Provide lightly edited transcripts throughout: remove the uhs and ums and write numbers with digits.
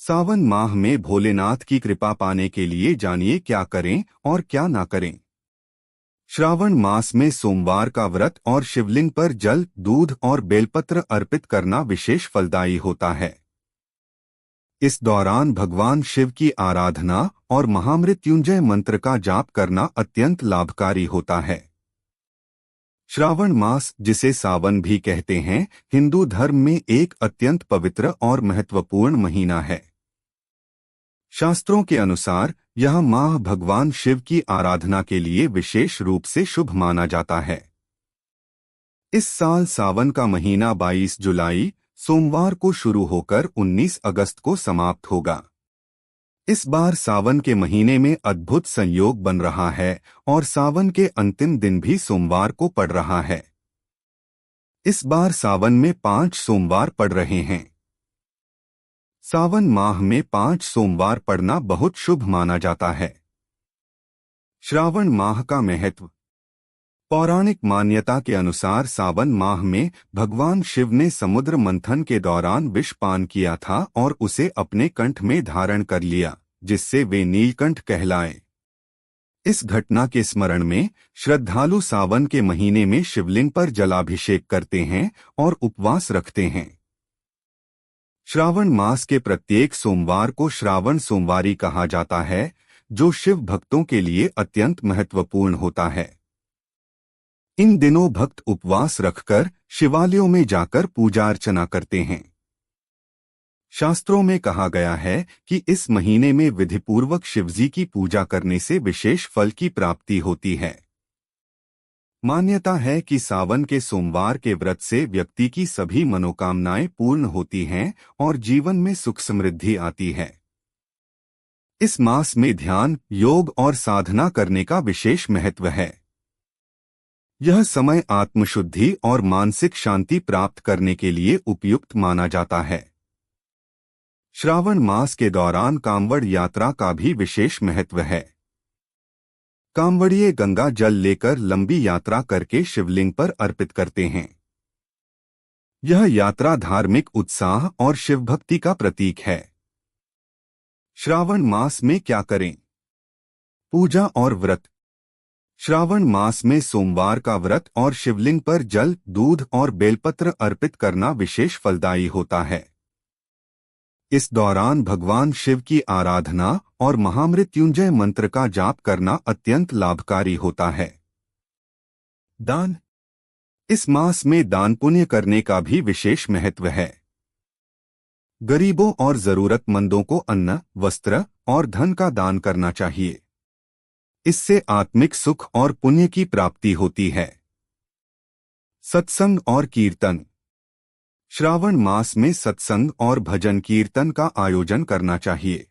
सावन माह में भोलेनाथ की कृपा पाने के लिए जानिए क्या करें और क्या ना करें। श्रावण मास में सोमवार का व्रत और शिवलिंग पर जल, दूध और बेलपत्र अर्पित करना विशेष फलदायी होता है। इस दौरान भगवान शिव की आराधना और महामृत्युंजय मंत्र का जाप करना अत्यंत लाभकारी होता है। श्रावण मास, जिसे सावन भी कहते हैं, हिंदू धर्म में एक अत्यंत पवित्र और महत्वपूर्ण महीना है। शास्त्रों के अनुसार यह माह भगवान शिव की आराधना के लिए विशेष रूप से शुभ माना जाता है। इस साल सावन का महीना 22 जुलाई सोमवार को शुरू होकर 19 अगस्त को समाप्त होगा। इस बार सावन के महीने में अद्भुत संयोग बन रहा है और सावन के अंतिम दिन भी सोमवार को पड़ रहा है। इस बार सावन में 5 सोमवार पड़ रहे हैं। सावन माह में 5 सोमवार पड़ना बहुत शुभ माना जाता है। श्रावण माह का महत्व। पौराणिक मान्यता के अनुसार सावन माह में भगवान शिव ने समुद्र मंथन के दौरान विष पान किया था और उसे अपने कंठ में धारण कर लिया, जिससे वे नीलकंठ कहलाए। इस घटना के स्मरण में श्रद्धालु सावन के महीने में शिवलिंग पर जलाभिषेक करते हैं और उपवास रखते हैं। श्रावण मास के प्रत्येक सोमवार को श्रावण सोमवारी कहा जाता है, जो शिव भक्तों के लिए अत्यंत महत्वपूर्ण होता है। इन दिनों भक्त उपवास रखकर शिवालयों में जाकर पूजा अर्चना करते हैं। शास्त्रों में कहा गया है कि इस महीने में विधिपूर्वक शिवजी की पूजा करने से विशेष फल की प्राप्ति होती है। मान्यता है कि सावन के सोमवार के व्रत से व्यक्ति की सभी मनोकामनाएं पूर्ण होती हैं और जीवन में सुख समृद्धि आती है। इस मास में ध्यान, योग और साधना करने का विशेष महत्व है। यह समय आत्मशुद्धि और मानसिक शांति प्राप्त करने के लिए उपयुक्त माना जाता है। श्रावण मास के दौरान कांवड़ यात्रा का भी विशेष महत्व है। कांवड़िए गंगा जल लेकर लंबी यात्रा करके शिवलिंग पर अर्पित करते हैं। यह यात्रा धार्मिक उत्साह और शिवभक्ति का प्रतीक है। श्रावण मास में क्या करें? पूजा और व्रत। श्रावण मास में सोमवार का व्रत और शिवलिंग पर जल, दूध और बेलपत्र अर्पित करना विशेष फलदायी होता है। इस दौरान भगवान शिव की आराधना और महामृत्युंजय मंत्र का जाप करना अत्यंत लाभकारी होता है। दान। इस मास में दान पुण्य करने का भी विशेष महत्व है। गरीबों और जरूरतमंदों को अन्न, वस्त्र और धन का दान करना चाहिए। इससे आत्मिक सुख और पुण्य की प्राप्ति होती है। सत्संग और कीर्तन। श्रावण मास में सत्संग और भजन कीर्तन का आयोजन करना चाहिए।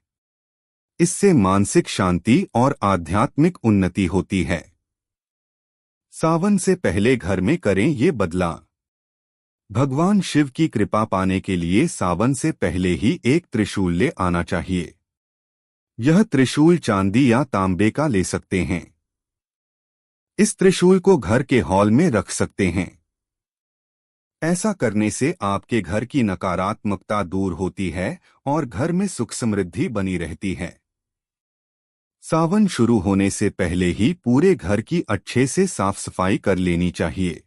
इससे मानसिक शांति और आध्यात्मिक उन्नति होती है। सावन से पहले घर में करें ये बदलाव। भगवान शिव की कृपा पाने के लिए सावन से पहले ही एक त्रिशूल ले आना चाहिए। यह त्रिशूल चांदी या तांबे का ले सकते हैं। इस त्रिशूल को घर के हॉल में रख सकते हैं। ऐसा करने से आपके घर की नकारात्मकता दूर होती है और घर में सुख समृद्धि बनी रहती है। सावन शुरू होने से पहले ही पूरे घर की अच्छे से साफ सफाई कर लेनी चाहिए।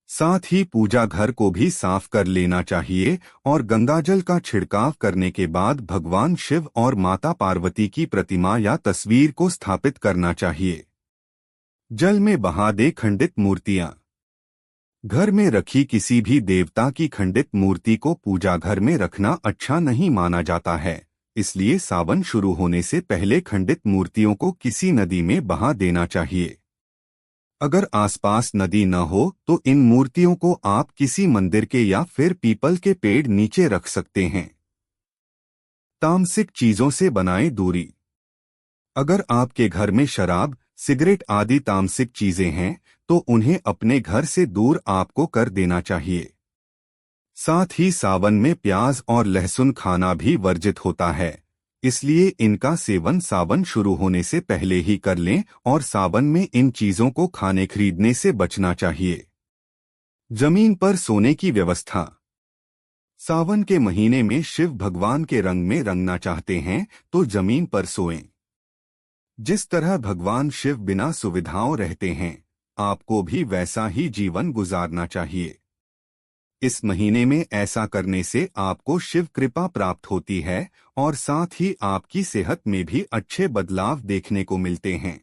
साथ ही पूजा घर को भी साफ कर लेना चाहिए और गंगाजल का छिड़काव करने के बाद भगवान शिव और माता पार्वती की प्रतिमा या तस्वीर को स्थापित करना चाहिए। जल में बहा दे खंडित मूर्तियां। घर में रखी किसी भी देवता की खंडित मूर्ति को पूजा घर में रखना अच्छा नहीं माना जाता है, इसलिए सावन शुरू होने से पहले खंडित मूर्तियों को किसी नदी में बहा देना चाहिए। अगर आसपास नदी न हो तो इन मूर्तियों को आप किसी मंदिर के या फिर पीपल के पेड़ नीचे रख सकते हैं। तामसिक चीजों से बनाएं दूरी। अगर आपके घर में शराब, सिगरेट आदि तामसिक चीजें हैं तो उन्हें अपने घर से दूर आपको कर देना चाहिए। साथ ही सावन में प्याज और लहसुन खाना भी वर्जित होता है, इसलिए इनका सेवन सावन शुरू होने से पहले ही कर लें और सावन में इन चीजों को खाने खरीदने से बचना चाहिए। जमीन पर सोने की व्यवस्था। सावन के महीने में शिव भगवान के रंग में रंगना चाहते हैं तो जमीन पर सोएं। जिस तरह भगवान शिव बिना सुविधाओं रहते हैं, आपको भी वैसा ही जीवन गुजारना चाहिए। इस महीने में ऐसा करने से आपको शिव कृपा प्राप्त होती है और साथ ही आपकी सेहत में भी अच्छे बदलाव देखने को मिलते हैं।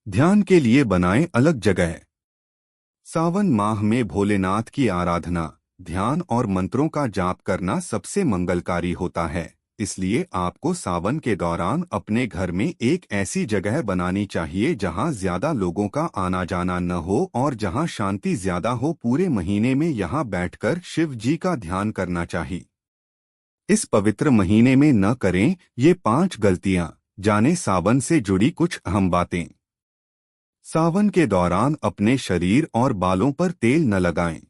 ध्यान के लिए बनाएं अलग जगह। सावन माह में भोलेनाथ की आराधना, ध्यान और मंत्रों का जाप करना सबसे मंगलकारी होता है। इसलिए आपको सावन के दौरान अपने घर में एक ऐसी जगह बनानी चाहिए जहां ज्यादा लोगों का आना जाना न हो और जहां शांति ज्यादा हो। पूरे महीने में यहां बैठकर शिव जी का ध्यान करना चाहिए। इस पवित्र महीने में न करें ये 5 गलतियां। जाने सावन से जुड़ी कुछ अहम बातें। सावन के दौरान अपने शरीर और बालों पर तेल न लगाएं।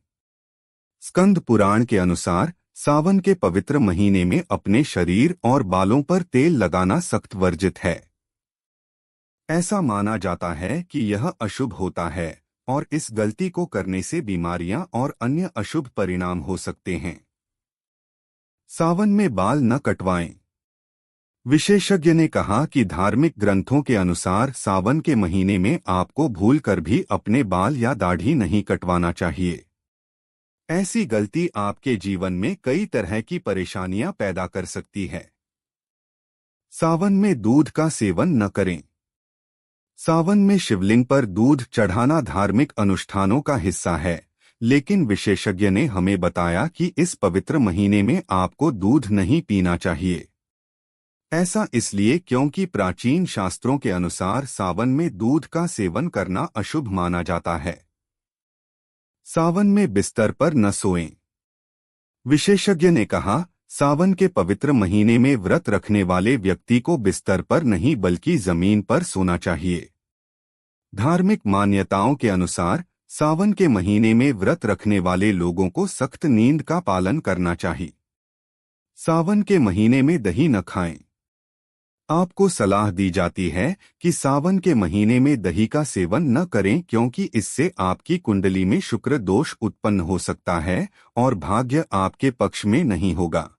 स्कंद पुराण के अनुसार सावन के पवित्र महीने में अपने शरीर और बालों पर तेल लगाना सख्त वर्जित है। ऐसा माना जाता है कि यह अशुभ होता है और इस गलती को करने से बीमारियां और अन्य अशुभ परिणाम हो सकते हैं। सावन में बाल न कटवाएं। विशेषज्ञ ने कहा कि धार्मिक ग्रंथों के अनुसार सावन के महीने में आपको भूलकर भी अपने बाल या दाढ़ी नहीं कटवाना चाहिए। ऐसी गलती आपके जीवन में कई तरह की परेशानियां पैदा कर सकती है। सावन में दूध का सेवन न करें। सावन में शिवलिंग पर दूध चढ़ाना धार्मिक अनुष्ठानों का हिस्सा है, लेकिन विशेषज्ञ ने हमें बताया कि इस पवित्र महीने में आपको दूध नहीं पीना चाहिए। ऐसा इसलिए क्योंकि प्राचीन शास्त्रों के अनुसार सावन में दूध का सेवन करना अशुभ माना जाता है। सावन में बिस्तर पर न सोएं। विशेषज्ञ ने कहा, सावन के पवित्र महीने में व्रत रखने वाले व्यक्ति को बिस्तर पर नहीं बल्कि जमीन पर सोना चाहिए। धार्मिक मान्यताओं के अनुसार सावन के महीने में व्रत रखने वाले लोगों को सख्त नींद का पालन करना चाहिए। सावन के महीने में दही न खाएं। आपको सलाह दी जाती है कि सावन के महीने में दही का सेवन न करें क्योंकि इससे आपकी कुंडली में शुक्र दोष उत्पन्न हो सकता है और भाग्य आपके पक्ष में नहीं होगा।